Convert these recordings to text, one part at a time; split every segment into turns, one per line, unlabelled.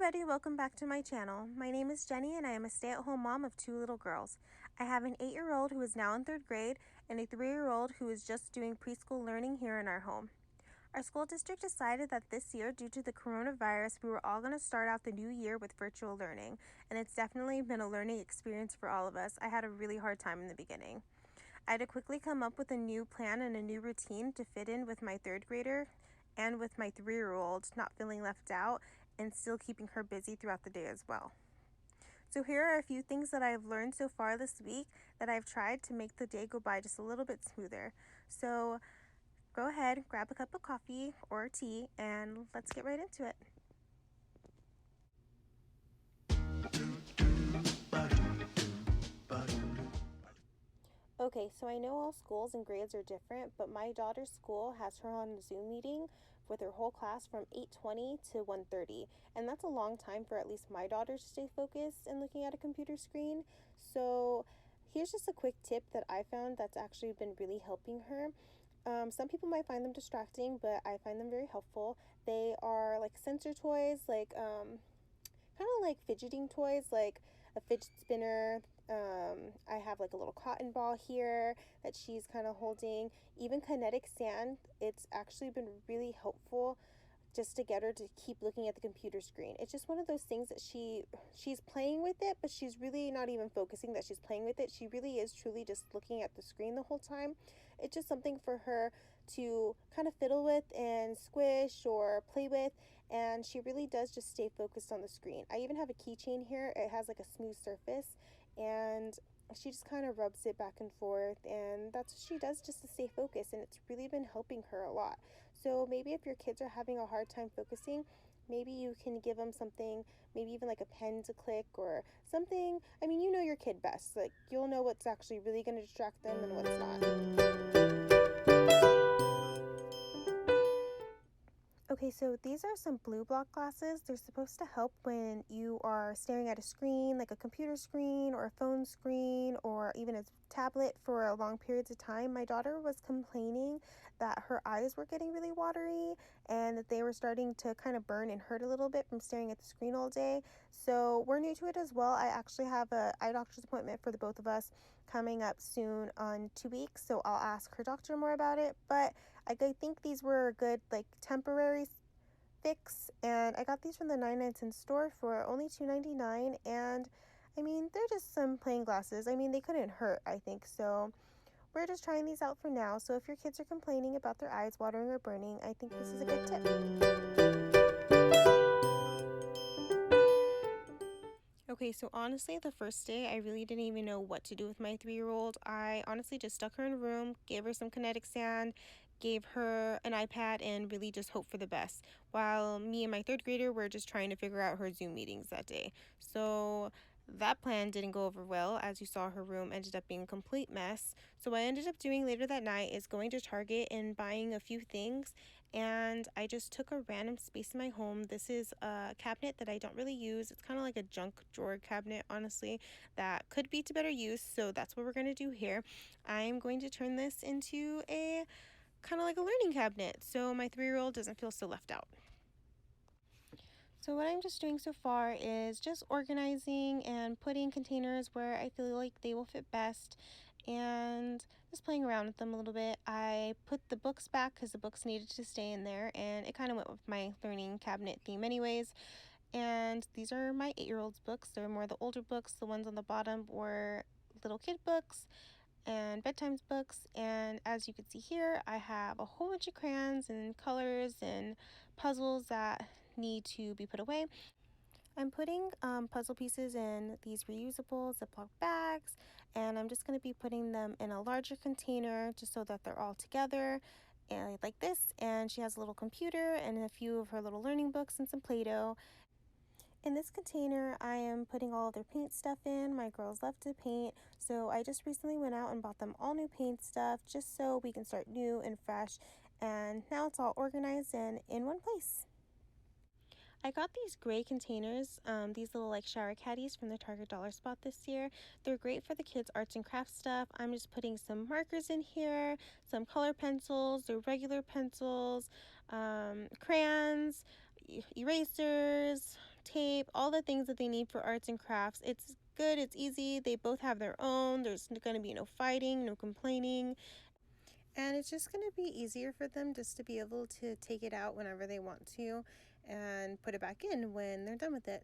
everybody, welcome back to my channel. My name is Jenny and I am a stay-at-home mom of 2 little girls. I have an 8-year-old who is now in 3rd grade and a 3-year-old who is just doing preschool learning here in our home. Our school district decided that this year, due to the coronavirus, we were all going to start out the new year with virtual learning, and it's definitely been a learning experience for all of us. I had a really hard time in the beginning. I had to quickly come up with a new plan and a new routine to fit in with my 3rd grader and with my 3-year-old, not feeling left out and still keeping her busy throughout the day as well. So here are a few things that I've learned so far this week that I've tried to make the day go by just a little bit smoother. So go ahead, grab a cup of coffee or tea, and let's get right into it. Okay, so I know all schools and grades are different, but my daughter's school has her on a Zoom meeting with her whole class from 8:20 to 1:30, and that's a long time for at least my daughter to stay focused and looking at a computer screen. So here's just a quick tip that I found that's actually been really helping her. Some people might find them distracting, but I find them very helpful. They are like sensor toys, like kind of like fidgeting toys, like a fidget spinner. I have like a little cotton ball here that she's kind of holding. Even kinetic sand, it's actually been really helpful just to get her to keep looking at the computer screen. It's just one of those things that she's playing with it, but she's really not even focusing that she's playing with it. She really is truly just looking at the screen the whole time. It's just something for her to kind of fiddle with and squish or play with, and she really does just stay focused on the screen. I even have a keychain here. It has like a smooth surface, and she just kind of rubs it back and forth, and that's what she does just to stay focused, and it's really been helping her a lot. So maybe if your kids are having a hard time focusing, maybe you can give them something, maybe even like a pen to click or something. I mean, you know your kid best. Like, you'll know what's actually really going to distract them and what's not. Okay, so these are some blue block glasses. They're supposed to help when you are staring at a screen, like a computer screen or a phone screen or even a tablet for long periods of time. My daughter was complaining that her eyes were getting really watery and that they were starting to kind of burn and hurt a little bit from staring at the screen all day. So we're new to it as well. I actually have an eye doctor's appointment for the both of us coming up soon on 2 weeks, so I'll ask her doctor more about it. But I think these were a good like temporary fix, and I got these from the 99 cent store for only $2.99, and I mean, they're just some plain glasses. I mean, they couldn't hurt, I think. So we're just trying these out for now. So if your kids are complaining about their eyes watering or burning, I think this is a good tip. Okay, so honestly, the first day, I really didn't even know what to do with my 3-year-old. I honestly just stuck her in a room, gave her some kinetic sand, gave her an iPad, and really just hoped for the best. While me and my 3rd grader were just trying to figure out her Zoom meetings that day. So that plan didn't go over well. As you saw, her room ended up being a complete mess. So what I ended up doing later that night is going to Target and buying a few things, and I just took a random space in my home. This is a cabinet that I don't really use. It's kind of like a junk drawer cabinet, honestly, that could be to better use, so that's what we're going to do here. I'm going to turn this into a kind of like a learning cabinet so my 3-year-old doesn't feel so left out. So what I'm just doing so far is just organizing and putting containers where I feel like they will fit best, and just playing around with them a little bit. I put the books back because the books needed to stay in there, and it kind of went with my learning cabinet theme anyways. And these are my 8-year-old's books. They're more the older books. The ones on the bottom were little kid books and bedtime books. And as you can see here, I have a whole bunch of crayons and colors and puzzles that need to be put away. I'm putting puzzle pieces in these reusable Ziploc bags, and I'm just going to be putting them in a larger container just so that they're all together and like this. And she has a little computer and a few of her little learning books and some Play-Doh. In this container, I am putting all of their paint stuff in. My girls love to paint, so I just recently went out and bought them all new paint stuff just so we can start new and fresh. And now it's all organized and in one place. I got these gray containers, these little like shower caddies from the Target Dollar Spot this year. They're great for the kids' arts and crafts stuff. I'm just putting some markers in here, some color pencils, they're regular pencils, crayons, erasers, tape, all the things that they need for arts and crafts. It's good, it's easy, they both have their own, there's going to be no fighting, no complaining, and it's just going to be easier for them just to be able to take it out whenever they want to and put it back in when they're done with it.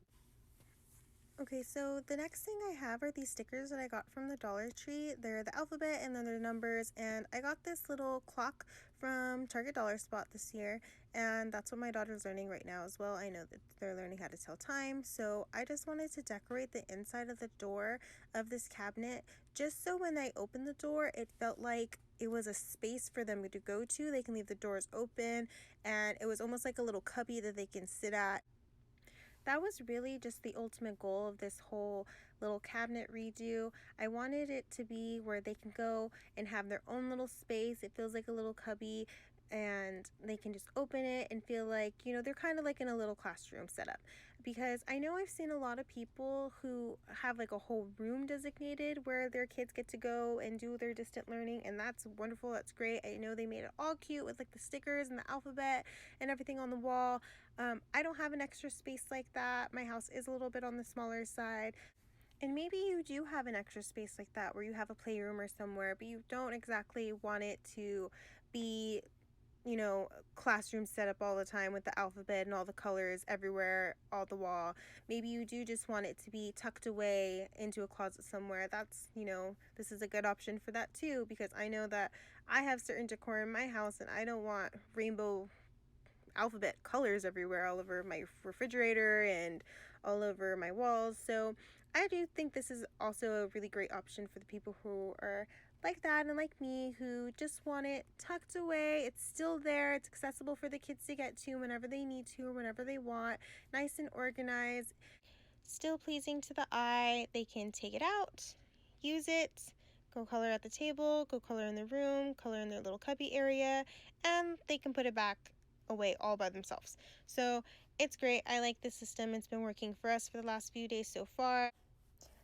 Okay, so the next thing I have are these stickers that I got from the Dollar Tree. They're the alphabet and then they're numbers, and I got this little clock from Target Dollar Spot this year, and that's what my daughter's learning right now as well. I know that they're learning how to tell time, so I just wanted to decorate the inside of the door of this cabinet just so when I open the door, it felt like it was a space for them to go to. They can leave the doors open, and it was almost like a little cubby that they can sit at. That was really just the ultimate goal of this whole little cabinet redo. I wanted it to be where they can go and have their own little space. It feels like a little cubby, and they can just open it and feel like, they're kind of like in a little classroom setup. Because I know I've seen a lot of people who have like a whole room designated where their kids get to go and do their distant learning, and that's wonderful, that's great. I know they made it all cute with like the stickers and the alphabet and everything on the wall. I don't have an extra space like that. My house is a little bit on the smaller side. And maybe you do have an extra space like that where you have a playroom or somewhere, but you don't exactly want it to be, classroom setup all the time with the alphabet and all the colors everywhere, all the wall. Maybe you do just want it to be tucked away into a closet somewhere. That's, this is a good option for that too, because I know that I have certain decor in my house and I don't want rainbow alphabet colors everywhere, all over my refrigerator and all over my walls. So I do think this is also a really great option for the people who are like that and like me, who just want it tucked away. It's still there, it's accessible for the kids to get to whenever they need to or whenever they want, nice and organized, still pleasing to the eye. They can take it out, use it, go color at the table, go color in the room, color in their little cubby area, and they can put it back away all by themselves. So it's great. I like the system. It's been working for us for the last few days so far.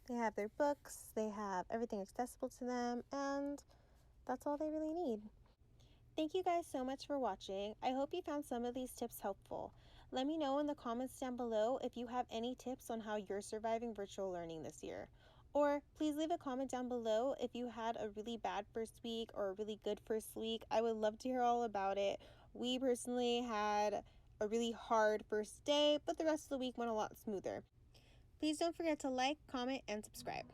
They have their books, they have everything accessible to them, and that's all they really need. Thank you guys so much for watching. I hope you found some of these tips helpful. Let me know in the comments down below if you have any tips on how you're surviving virtual learning this year. Or please leave a comment down below if you had a really bad first week or a really good first week. I would love to hear all about it. We personally had a really hard first day, but the rest of the week went a lot smoother. Please don't forget to like, comment, and subscribe.